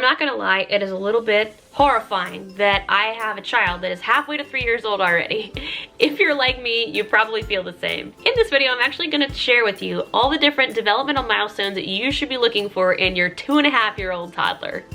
I'm not gonna lie, it is a little bit horrifying that I have a child that is halfway to 3 years old already. If you're like me, you probably feel the same. In this video, I'm actually gonna share with you all the different developmental milestones that you should be looking for in your 2.5-year-old toddler.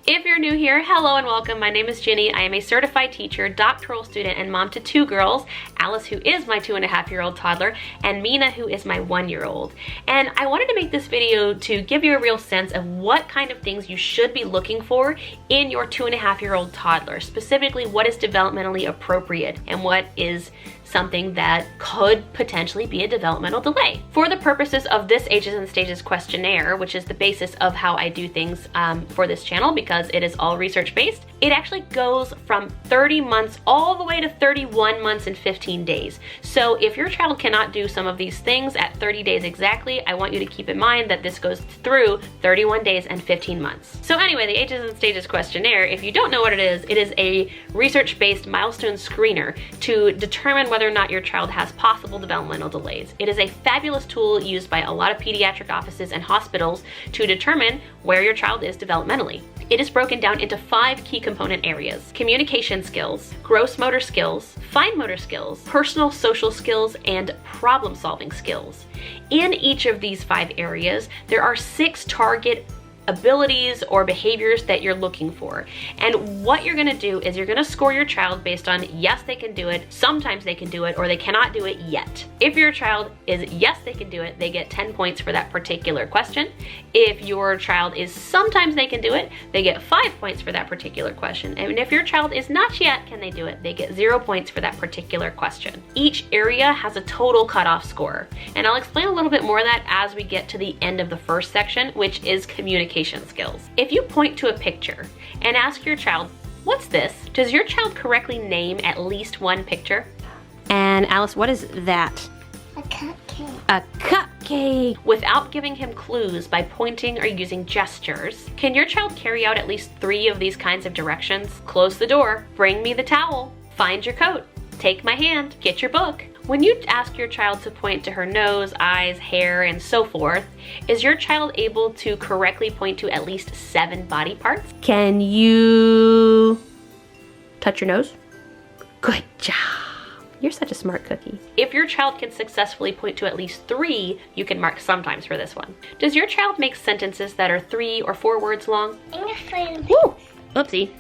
If you're new here, hello and welcome. My name is Ginny. I am a certified teacher, doctoral student, and mom to 2 girls, Alice, who is my 2.5-year-old toddler, and Mina, who is my 1-year-old. And I wanted to make this video to give you a real sense of what kind of things you should be looking for in your 2.5-year-old toddler, specifically what is developmentally appropriate and what is something that could potentially be a developmental delay. For the purposes of this Ages and Stages Questionnaire, which is the basis of how I do things for this channel because it is all research-based, it actually goes from 30 months all the way to 31 months and 15 days. So if your child cannot do some of these things at 30 days exactly, I want you to keep in mind that this goes through 31 days and 15 months. So anyway, the Ages and Stages Questionnaire, if you don't know what it is a research-based milestone screener to determine whether or not your child has possible developmental delays. It is a fabulous tool used by a lot of pediatric offices and hospitals to determine where your child is developmentally. It is broken down into 5 key component areas: communication skills, gross motor skills, fine motor skills, personal social skills, and problem-solving skills. In each of these 5 areas, there are 6 target abilities or behaviors that you're looking for. And what you're gonna do is you're gonna score your child based on yes, they can do it, sometimes they can do it, or they cannot do it yet. If your child is yes, they can do it, they get 10 points for that particular question. If your child is sometimes they can do it, they get 5 points for that particular question. And if your child is not yet can they do it, they get 0 points for that particular question. Each area has a total cutoff score. And I'll explain a little bit more of that as we get to the end of the first section, which is communication skills. If you point to a picture and ask your child, "What's this?" does your child correctly name at least one picture? And Alice, what is that? A cupcake. A cupcake! Without giving him clues by pointing or using gestures, can your child carry out at least 3 of these kinds of directions? Close the door, bring me the towel, find your coat, take my hand, get your book. When you ask your child to point to her nose, eyes, hair, and so forth, is your child able to correctly point to at least 7 body parts? Can you touch your nose? Good job. You're such a smart cookie. If your child can successfully point to at least 3, you can mark sometimes for this one. Does your child make sentences that are 3 or 4 words long? Woo! Oopsie.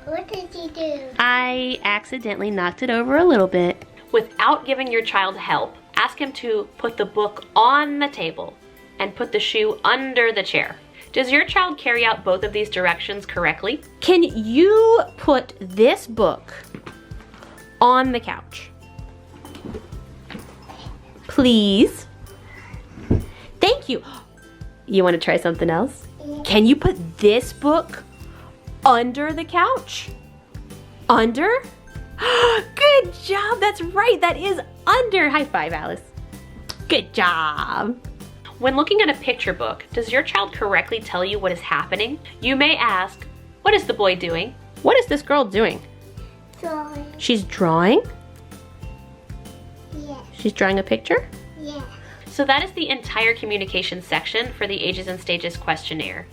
What did you do? I accidentally knocked it over a little bit. Without giving your child help, ask him to put the book on the table and put the shoe under the chair. Does your child carry out both of these directions correctly? Can you put this book on the couch? Please? Thank you. You want to try something else? Can you put this book under the couch? Under? Good job, that's right, that is under. High five, Alice. Good job. When looking at a picture book, does your child correctly tell you what is happening? You may ask, what is the boy doing? What is this girl doing? Drawing. She's drawing? Yeah. She's drawing a picture? Yeah. So that is the entire communication section for the Ages and Stages Questionnaire.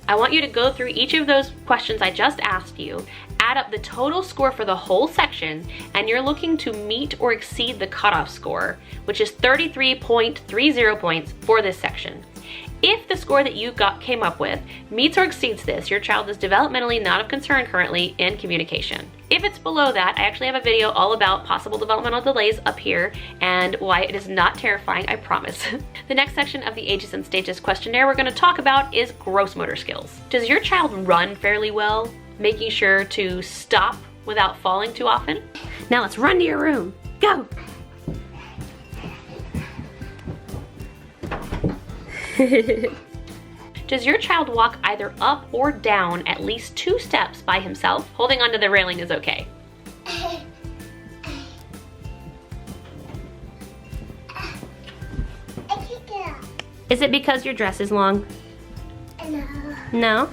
I want you to go through each of those questions I just asked you, add up the total score for the whole section, and you're looking to meet or exceed the cutoff score, which is 33.30 points for this section. If the score that you came up with meets or exceeds this, your child is developmentally not of concern currently in communication. If it's below that, I actually have a video all about possible developmental delays up here and why it is not terrifying, I promise. The next section of the Ages and Stages Questionnaire we're going to talk about is gross motor skills. Does your child run fairly well, making sure to stop without falling too often? Now let's run to your room. Go! Does your child walk either up or down at least 2 steps by himself? Holding onto the railing is okay. I can't get up. Is it because your dress is long? No. No?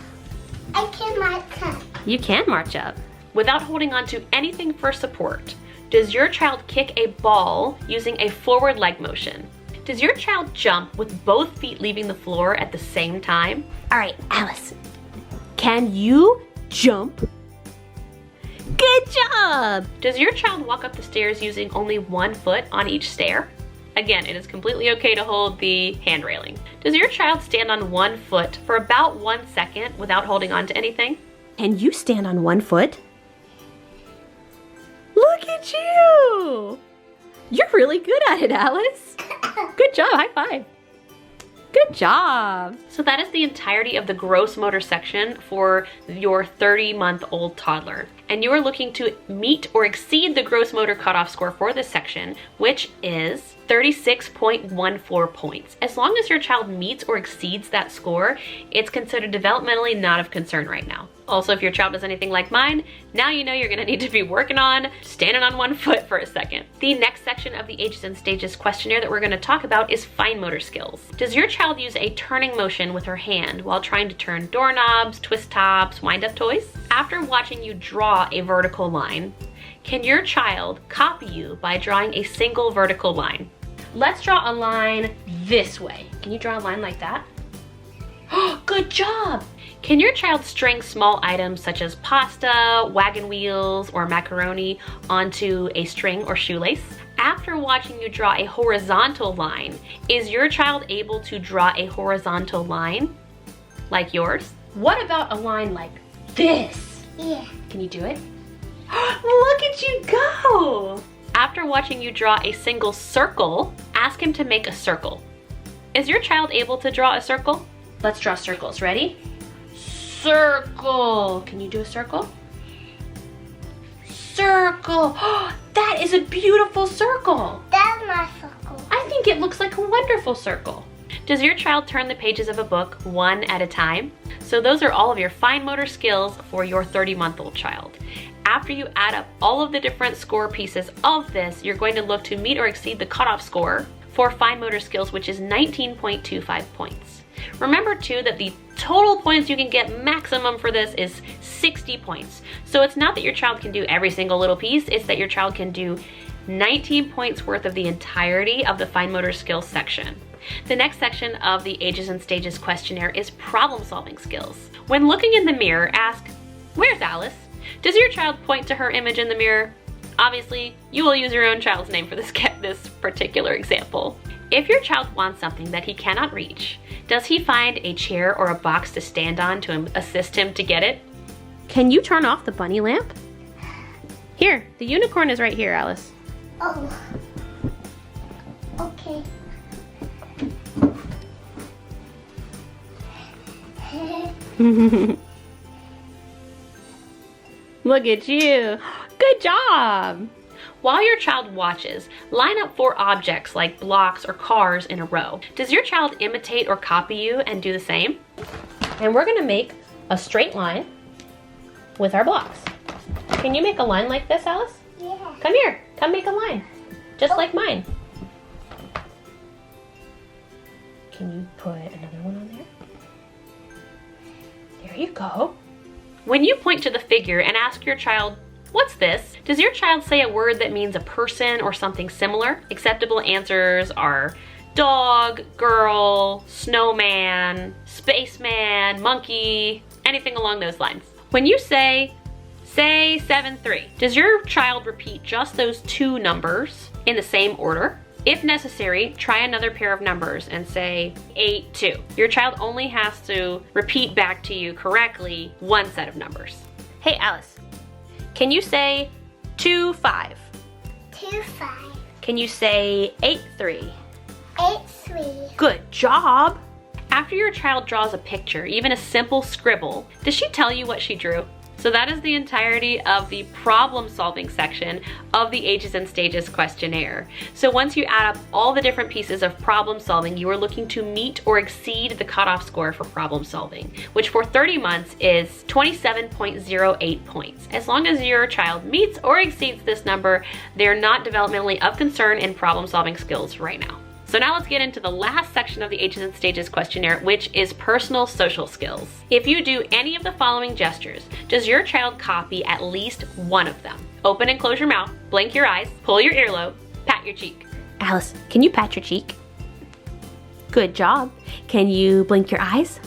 I can march up. You can march up. Without holding on to anything for support, Does your child kick a ball using a forward leg motion? Does your child jump with both feet leaving the floor at the same time? All right, Alice, can you jump? Good job! Does your child walk up the stairs using only one foot on each stair? Again, it is completely okay to hold the hand railing. Does your child stand on one foot for about 1 second without holding on to anything? Can you stand on one foot? Look at you! You're really good at it, Alice. Good job, high five. Good job. So that is the entirety of the gross motor section for your 30-month-old toddler. And you are looking to meet or exceed the gross motor cutoff score for this section, which is 36.14 points. As long as your child meets or exceeds that score, it's considered developmentally not of concern right now. Also, if your child is anything like mine, now you know you're gonna need to be working on standing on one foot for a second. The next section of the Ages and Stages Questionnaire that we're gonna talk about is fine motor skills. Does your child use a turning motion with her hand while trying to turn doorknobs, twist tops, wind up toys? After watching you draw a vertical line, can your child copy you by drawing a single vertical line? Let's draw a line this way. Can you draw a line like that? Good job! Can your child string small items such as pasta, wagon wheels, or macaroni onto a string or shoelace? After watching you draw a horizontal line, is your child able to draw a horizontal line like yours? What about a line like this? Yeah. Can you do it? Look at you go! After watching you draw a single circle, ask him to make a circle. Is your child able to draw a circle? Let's draw circles. Ready? Circle. Can you do a circle? Circle. That is a beautiful circle. That's my circle. I think it looks like a wonderful circle. Does your child turn the pages of a book one at a time? So those are all of your fine motor skills for your 30-month-old child. After you add up all of the different score pieces of this, you're going to look to meet or exceed the cutoff score for fine motor skills, which is 19.25 points. Remember too that the total points you can get maximum for this is 60 points. So it's not that your child can do every single little piece, it's that your child can do 19 points worth of the entirety of the fine motor skills section. The next section of the Ages and Stages Questionnaire is problem solving skills. When looking in the mirror, ask, "Where's Alice?" Does your child point to her image in the mirror? Obviously, you will use your own child's name for this particular example. If your child wants something that he cannot reach, does he find a chair or a box to stand on to assist him to get it? Can you turn off the bunny lamp? Here, the unicorn is right here, Alice. Oh. Okay. Look at you. Good job. While your child watches, line up 4 objects like blocks or cars in a row. Does your child imitate or copy you and do the same? And we're gonna make a straight line with our blocks. Can you make a line like this, Alice? Yeah. Come here, come make a line, just like mine. Can you put another one on there? There you go. When you point to the figure and ask your child, "What's this?" does your child say a word that means a person or something similar? Acceptable answers are dog, girl, snowman, spaceman, monkey, anything along those lines. When you say 7-3, does your child repeat just those 2 numbers in the same order? If necessary, try another pair of numbers and say 8-2. Your child only has to repeat back to you correctly 1 set of numbers. Hey Alice, can you say 2-5? 2-5. Can you say 8-3? 8-3. Good job. After your child draws a picture, even a simple scribble, does she tell you what she drew? So that is the entirety of the problem solving section of the Ages and Stages Questionnaire. So once you add up all the different pieces of problem solving, you are looking to meet or exceed the cutoff score for problem solving, which for 30 months is 27.08 points. As long as your child meets or exceeds this number, they're not developmentally of concern in problem solving skills right now. So now let's get into the last section of the Ages and Stages Questionnaire, which is personal social skills. If you do any of the following gestures, does your child copy at least one of them? Open and close your mouth, blink your eyes, pull your earlobe, pat your cheek. Alice, can you pat your cheek? Good job. Can you blink your eyes?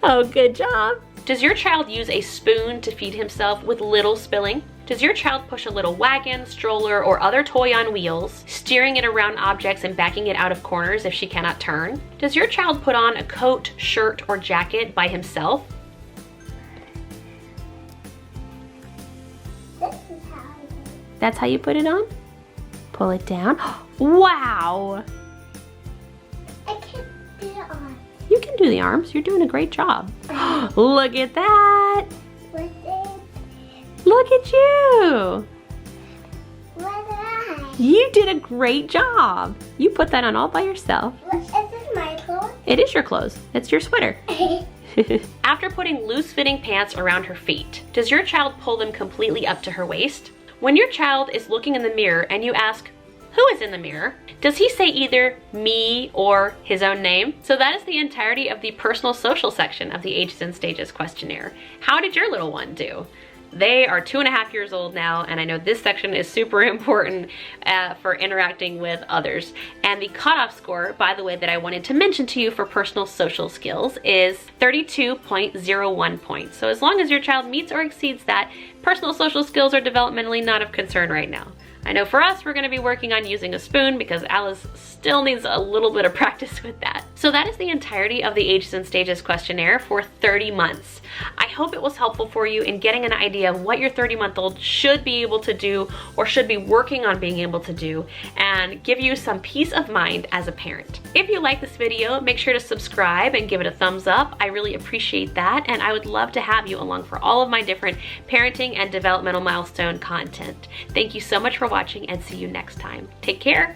Oh, good job. Does your child use a spoon to feed himself with little spilling? Does your child push a little wagon, stroller, or other toy on wheels, steering it around objects and backing it out of corners if she cannot turn? Does your child put on a coat, shirt, or jacket by himself? This is how I do it. That's how you put it on? Pull it down. Wow! I can't do it on. You can do the arms. You're doing a great job. Look at that! With it. Look at you! With I. You did a great job. You put that on all by yourself. Is this my clothes? It is your clothes. It's your sweater. After putting loose-fitting pants around her feet, does your child pull them completely up to her waist? When your child is looking in the mirror and you ask, "Who is in the mirror?" does he say either me or his own name? So that is the entirety of the personal social section of the Ages and Stages Questionnaire. How did your little one do? They are 2.5 years old now, and I know this section is super important for interacting with others. And the cutoff score, by the way, that I wanted to mention to you for personal social skills is 32.01 points. So as long as your child meets or exceeds that, personal social skills are developmentally not of concern right now. I know for us, we're gonna be working on using a spoon because Alice still needs a little bit of practice with that. So that is the entirety of the Ages and Stages Questionnaire for 30 months. I hope it was helpful for you in getting an idea of what your 30-month-old should be able to do or should be working on being able to do, and give you some peace of mind as a parent. If you like this video, make sure to subscribe and give it a thumbs up. I really appreciate that, and I would love to have you along for all of my different parenting and developmental milestone content. Thank you so much for watching, and see you next time. Take care.